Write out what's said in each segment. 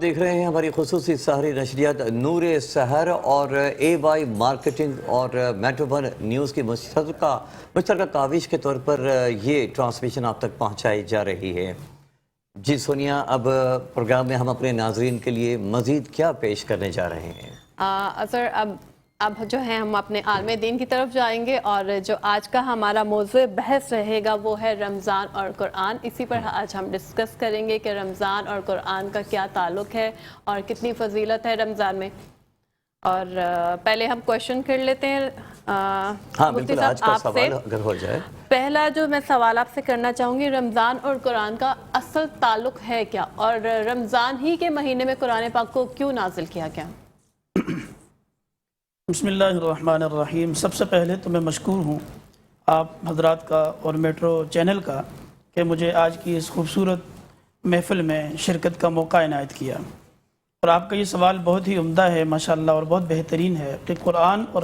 دیکھ رہے ہیں ہماری خصوصی سحری نشریات نور سحر اور اے وائی مارکیٹنگ اور میٹرو ون نیوز کی مشترکہ کاوش کے طور پر یہ ٹرانسمیشن آپ تک پہنچائی جا رہی ہے۔ جی سونیا، اب پروگرام میں ہم اپنے ناظرین کے لیے مزید کیا پیش کرنے جا رہے ہیں؟ اثر اب جو ہے ہم اپنے عالم دین کی طرف جائیں گے، اور جو آج کا ہمارا موضوع بحث رہے گا وہ ہے رمضان اور قرآن۔ اسی پر آج ہم ڈسکس کریں گے کہ رمضان اور قرآن کا کیا تعلق ہے اور کتنی فضیلت ہے رمضان میں۔ اور پہلے ہم کویشچن کر لیتے ہیں بالکل، آج کا سوال اگر ہو جائے۔ پہلا جو میں سوال آپ سے کرنا چاہوں گی، رمضان اور قرآن کا اصل تعلق ہے کیا، اور رمضان ہی کے مہینے میں قرآن پاک کو کیوں نازل کیا گیا؟ بسم اللہ الرحمن الرحیم۔ سب سے پہلے تو میں مشکور ہوں آپ حضرات کا اور میٹرو چینل کا کہ مجھے آج کی اس خوبصورت محفل میں شرکت کا موقع عنایت کیا، اور آپ کا یہ سوال بہت ہی عمدہ ہے ماشاءاللہ، اور بہت بہترین ہے کہ قرآن اور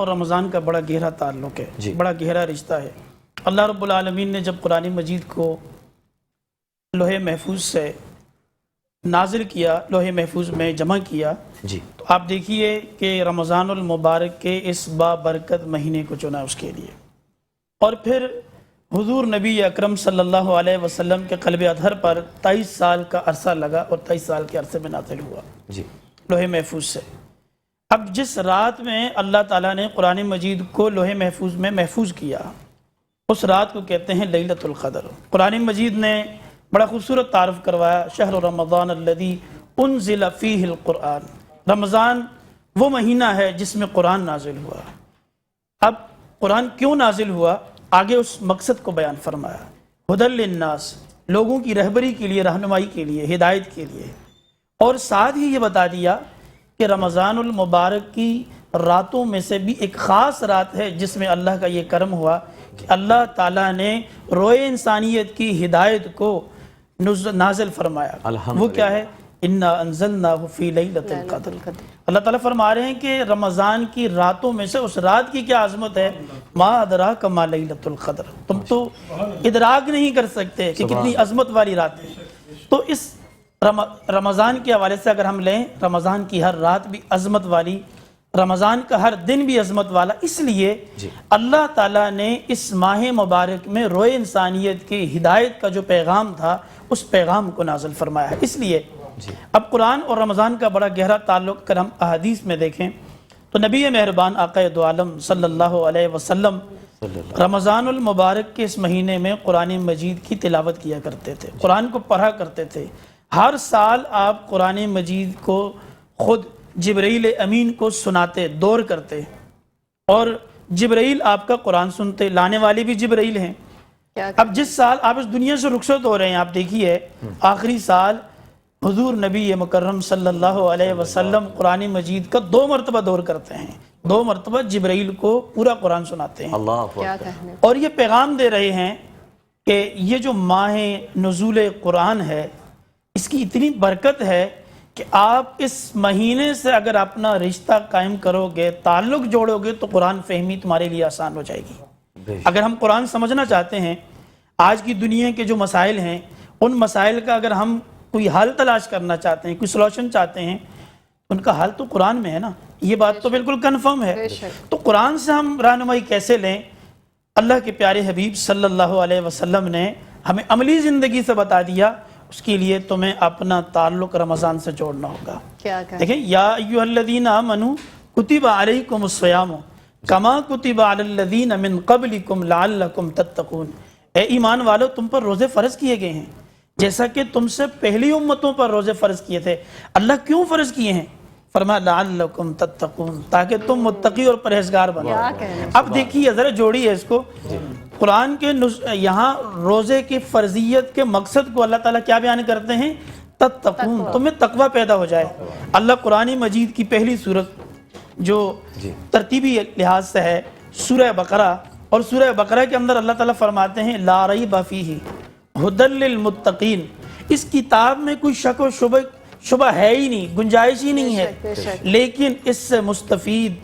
رمضان کا بڑا گہرا تعلق ہے، بڑا گہرا رشتہ ہے۔ اللہ رب العالمین نے جب قرآن مجید کو لوح محفوظ سے نازل کیا، لوح محفوظ میں جمع کیا، تو آپ دیکھیے کہ رمضان المبارک کے اس بابرکت مہینے کو چنا اس کے لیے، اور پھر حضور نبی اکرم صلی اللہ علیہ وسلم کے قلب اطہر پر 23 سال کا عرصہ لگا، اور 23 سال کے عرصے میں نازل ہوا لوح محفوظ سے۔ اب جس رات میں اللہ تعالیٰ نے قرآن مجید کو لوح محفوظ میں محفوظ کیا، اس رات کو کہتے ہیں لیلۃ القدر۔ قرآن مجید نے بڑا خوبصورت تعارف کروایا، شہر رمضان الذی انزل فیہ القرآن۔ رمضان وہ مہینہ ہے جس میں قرآن نازل ہوا۔ اب قرآن کیوں نازل ہوا، آگے اس مقصد کو بیان فرمایا، ھدی للناس، لوگوں کی رہبری کے لیے، رہنمائی کے لیے، ہدایت کے لیے، اور ساتھ ہی یہ بتا دیا کہ رمضان المبارک کی راتوں میں سے بھی ایک خاص رات ہے جس میں اللہ کا یہ کرم ہوا کہ اللہ تعالیٰ نے روئے انسانیت کی ہدایت کو نازل فرمایا۔ وہ کیا ہے؟ انا انزلناہ فی لیلۃ القدر۔ اللہ تعالیٰ فرما رہے ہیں کہ رمضان کی راتوں میں سے اس رات کی کیا عظمت ہے، ما ادراک ما لیلۃ القدر، تم تو ادراک نہیں کر سکتے کہ کتنی عظمت والی رات ہے۔ تو اس رمضان کے حوالے سے اگر ہم لیں، رمضان کی ہر رات بھی عظمت والی، رمضان کا ہر دن بھی عظمت والا، اس لیے اللہ تعالیٰ نے اس ماہ مبارک میں روئے انسانیت کی ہدایت کا جو پیغام تھا اس پیغام کو نازل فرمایا ہے۔ اس لیے اب قرآن اور رمضان کا بڑا گہرا تعلق اگر ہم احادیث میں دیکھیں تو نبی مہربان آقا دو عالم صلی اللہ علیہ وسلم رمضان المبارک کے اس مہینے میں قرآن مجید کی تلاوت کیا کرتے تھے، قرآن کو پڑھا کرتے تھے۔ ہر سال آپ قرآن مجید کو خود جبرائیل امین کو سناتے، دور کرتے، اور جبرائیل آپ کا قرآن سنتے، لانے والے بھی جبرائیل ہیں۔ اب جس سال آپ اس دنیا سے رخصت ہو رہے ہیں، آپ دیکھیے آخری سال حضور نبی مکرم صلی اللہ علیہ وسلم قرآن مجید کا 2 مرتبہ دور کرتے ہیں، 2 مرتبہ جبرائیل کو پورا قرآن سناتے ہیں، اور یہ پیغام دے رہے ہیں کہ یہ جو ماہ نزول قرآن ہے اس کی اتنی برکت ہے کہ آپ اس مہینے سے اگر اپنا رشتہ قائم کرو گے، تعلق جوڑو گے، تو قرآن فہمی تمہارے لیے آسان ہو جائے گی۔ اگر ہم قرآن سمجھنا چاہتے ہیں، آج کی دنیا کے جو مسائل ہیں ان مسائل کا اگر ہم کوئی حل تلاش کرنا چاہتے ہیں، کوئی سلوشن چاہتے ہیں، ان کا حل تو قرآن میں ہے نا، یہ بات تو بالکل کنفرم ہے۔ تو قرآن سے ہم رہنمائی کیسے لیں؟ اللہ کے پیارے حبیب صلی اللہ علیہ وسلم نے ہمیں عملی زندگی سے بتا دیا، اس کے لیے تمہیں اپنا تعلق رمضان سے جوڑنا ہوگا۔ دیکھیں، یا ایھا الذین آمنوا کتب علیکم الصیام کما کتب علی الذین من قبلکم لعلکم تتقون۔ اے ایمان والو، تم پر روزے فرض کیے گئے ہیں جیسا کہ تم سے پہلی امتوں پر روزے فرض کیے تھے۔ اللہ کیوں فرض کیے ہیں؟ فرمایا لعلکم تتقون، تاکہ تم متقی اور پرہیزگار بنو۔ اب دیکھیے ذرا جوڑی ہے اس کو، قرآن کے یہاں روزے کی فرضیت کے مقصد کو اللہ تعالیٰ کیا بیان کرتے ہیں؟ تتقون، تمہیں تقوی پیدا ہو جائے۔ اللہ قرآن مجید کی پہلی سورت جو ترتیبی لحاظ سے ہے سورہ بقرہ، اور سورہ بقرہ کے اندر اللہ تعالیٰ فرماتے ہیں لا ریب فیہ ھدی للمتقین، اس کتاب میں کوئی شک و شبہ ہے ہی نہیں، گنجائش ہی نہیں ہے، لیکن اس سے مستفید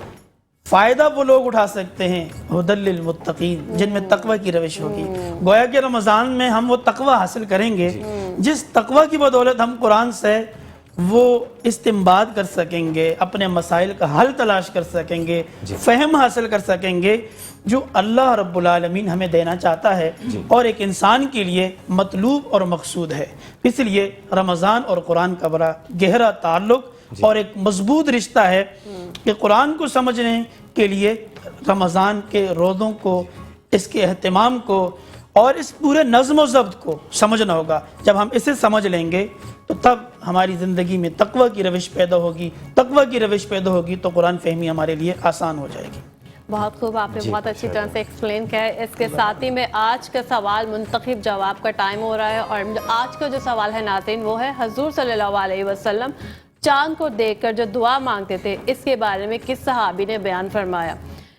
فائدہ وہ لوگ اٹھا سکتے ہیں ھدی للمتقین، جن میں تقوی کی روش ہوگی۔ گویا کہ رمضان میں ہم وہ تقوی حاصل کریں گے جس تقوی کی بدولت ہم قرآن سے وہ استنباط کر سکیں گے، اپنے مسائل کا حل تلاش کر سکیں گے، فہم حاصل کر سکیں گے جو اللہ رب العالمین ہمیں دینا چاہتا ہے اور ایک انسان کے لیے مطلوب اور مقصود ہے۔ اس لیے رمضان اور قرآن کا بڑا گہرا تعلق اور ایک مضبوط رشتہ ہے کہ قرآن کو سمجھنے کے لیے رمضان کے روزوں کو، اس کے اہتمام کو اور اس پورے نظم و ضبط کو سمجھنا ہوگا۔ جب ہم اسے سمجھ لیں گے تو تب ہماری زندگی میں تقوی کی روش پیدا ہوگی، تقوی کی روش پیدا ہوگی تو قرآن فہمی ہمارے لیے آسان ہو جائے گی۔ بہت خوب، آپ نے بہت اچھی طرح سے ایکسپلین کیا ہے۔ اس کے ساتھ ہی میں آج کا سوال منتخب جواب کا ٹائم ہو رہا ہے، اور آج کا جو سوال ہے ناظرین وہ ہے حضور صلی اللہ علیہ وسلم چاند کو دیکھ کر جو دعا مانگتے تھے اس کے بارے میں کس صحابی نے بیان فرمایا؟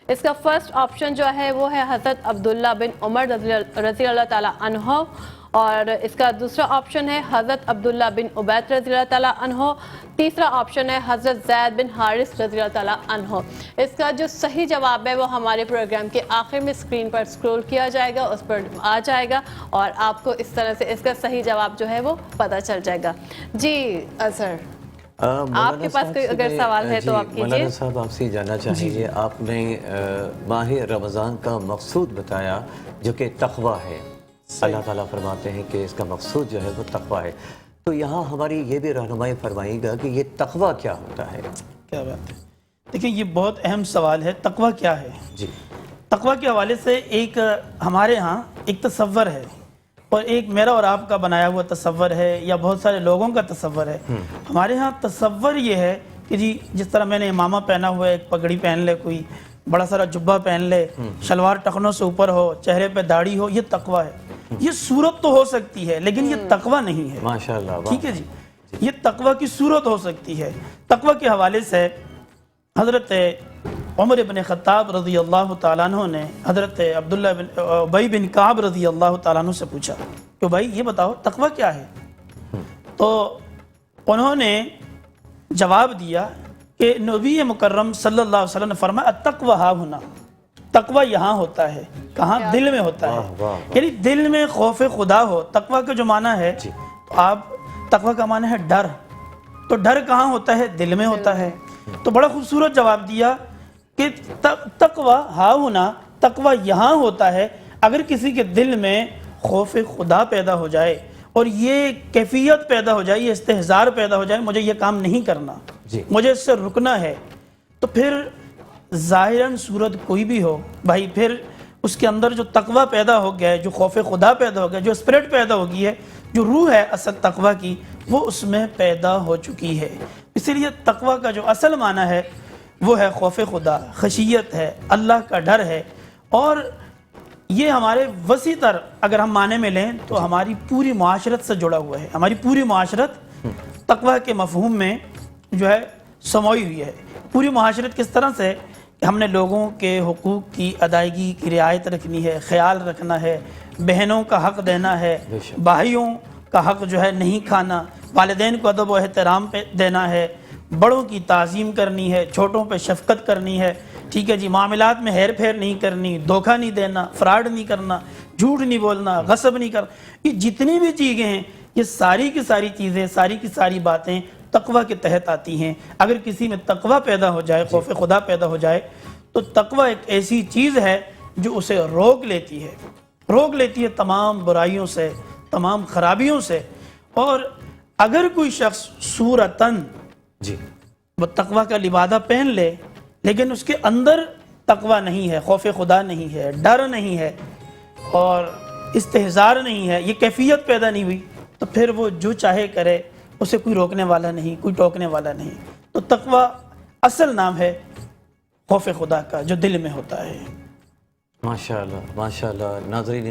اس کا فرسٹ آپشن جو ہے وہ ہے حضرت عبداللہ بن عمر رضی اللہ تعالیٰ عنہ، اور اس کا دوسرا آپشن ہے حضرت عبداللہ بن عبید رضی اللہ تعالیٰ عنہ، تیسرا آپشن ہے حضرت زید بن حارث رضی اللہ تعالیٰ عنہ۔ اس کا جو صحیح جواب ہے وہ ہمارے پروگرام کے آخر میں اسکرین پر اسکرول کیا جائے گا، اس پر آ جائے گا اور آپ کو اس طرح سے اس کا صحیح جواب جو ہے وہ پتہ چل جائے گا۔ جی اظہر، آپ کے پاس کوئی اگر سوال ہے تو آپ کیجئے۔ مولانا صاحب آپ سے جاننا چاہیں گے، آپ نے ماہ رمضان کا مقصود بتایا جو کہ تقوی ہے، اللہ تعالیٰ فرماتے ہیں کہ اس کا مقصود جو ہے وہ تقوی ہے، تو یہاں ہماری یہ بھی رہنمائی فرمائیے گا کہ یہ تقوی کیا ہوتا ہے؟ کیا بات ہے، دیکھیں یہ بہت اہم سوال ہے، تقوی کیا ہے؟ جی، تقوی کے حوالے سے ایک ہمارے ہاں ایک تصور ہے، اور ایک میرا اور آپ کا بنایا ہوا تصور ہے یا بہت سارے لوگوں کا تصور ہے۔ ہمارے ہاں تصور یہ ہے کہ جی جس طرح میں نے امامہ پہنا ہوا ہے، ایک پگڑی پہن لے، کوئی بڑا سارا جبہ پہن لے، شلوار ٹخنوں سے اوپر ہو، چہرے پہ داڑھی ہو، یہ تقوی ہے۔ یہ صورت تو ہو سکتی ہے لیکن یہ تقوی نہیں ہے، ماشاءاللہ، ٹھیک ہے جی، یہ تقوی کی صورت ہو سکتی ہے۔ تقوی کے حوالے سے حضرت عمر بن خطاب رضی اللہ تعالیٰ عنہ نے حضرت عبداللہ بن ابی بن کعب رضی اللہ تعالیٰ عنہ سے پوچھا کہ بھائی یہ بتاؤ تقوی کیا ہے؟ تو انہوں نے جواب دیا کہ نبی مکرم صلی اللہ علیہ وسلم نے فرمایا التقوی ہا ہنا، تقوی یہاں ہوتا ہے۔ کہاں؟ دل میں ہوتا ہے، یعنی دل میں خوف خدا ہو۔ تقوی کا جو معنی ہے، تو آپ تقوی کا معنی ہے ڈر، تو ڈر کہاں ہوتا ہے؟ دل میں ہوتا ہے۔ تو بڑا خوبصورت جواب دیا کہ تقوی ہا ہونا، تقوی یہاں ہوتا ہے۔ اگر کسی کے دل میں خوف خدا پیدا ہو جائے اور یہ کیفیت پیدا ہو جائے، یہ استحضار پیدا ہو جائے، مجھے یہ کام نہیں کرنا، مجھے اس سے رکنا ہے، تو پھر ظاہراً صورت کوئی بھی ہو بھائی، پھر اس کے اندر جو تقوی پیدا ہو گیا ہے، جو خوف خدا پیدا ہو گیا، جو اسپرٹ پیدا ہو گئی ہے، جو روح ہے اصل تقوی کی، وہ اس میں پیدا ہو چکی ہے۔ اسی لیے تقوی کا جو اصل معنی ہے وہ ہے خوف خدا، خشیت ہے، اللہ کا ڈر ہے، اور یہ ہمارے وسیع تر اگر ہم معنی میں لیں تو ہماری پوری معاشرت سے جڑا ہوا ہے۔ ہماری پوری معاشرت تقوی کے مفہوم میں جو ہے سموئی ہوئی ہے۔ پوری معاشرت کس طرح سے کہ ہم نے لوگوں کے حقوق کی ادائیگی کی رعایت رکھنی ہے، خیال رکھنا ہے، بہنوں کا حق دینا ہے، بھائیوں کا حق جو ہے نہیں کھانا، والدین کو ادب و احترام پہ دینا ہے، بڑوں کی تعظیم کرنی ہے، چھوٹوں پہ شفقت کرنی ہے، ٹھیک ہے جی، معاملات میں ہیر پھیر نہیں کرنی، دھوکہ نہیں دینا، فراڈ نہیں کرنا، جھوٹ نہیں بولنا، غصب نہیں کرنا، یہ جتنی بھی چیزیں ہیں یہ ساری کی ساری چیزیں، ساری کی ساری باتیں تقوی کے تحت آتی ہیں۔ اگر کسی میں تقوی پیدا ہو جائے، خوف خدا پیدا ہو جائے، تو تقوی ایک ایسی چیز ہے جو اسے روک لیتی ہے تمام برائیوں سے، تمام خرابیوں سے۔ اور اگر کوئی شخص صورتاً وہ تقوی کا لبادہ پہن لے لیکن اس کے اندر تقوی نہیں ہے، خوف خدا نہیں ہے، ڈر نہیں ہے اور استحضار نہیں ہے، یہ کیفیت پیدا نہیں ہوئی، تو پھر وہ جو چاہے کرے، اسے کوئی روکنے والا نہیں، کوئی ٹوکنے والا نہیں۔ تو تقوی اصل نام ہے خوف خدا کا جو دل میں ہوتا ہے۔ ماشاءاللہ، ماشاءاللہ۔ ناظرین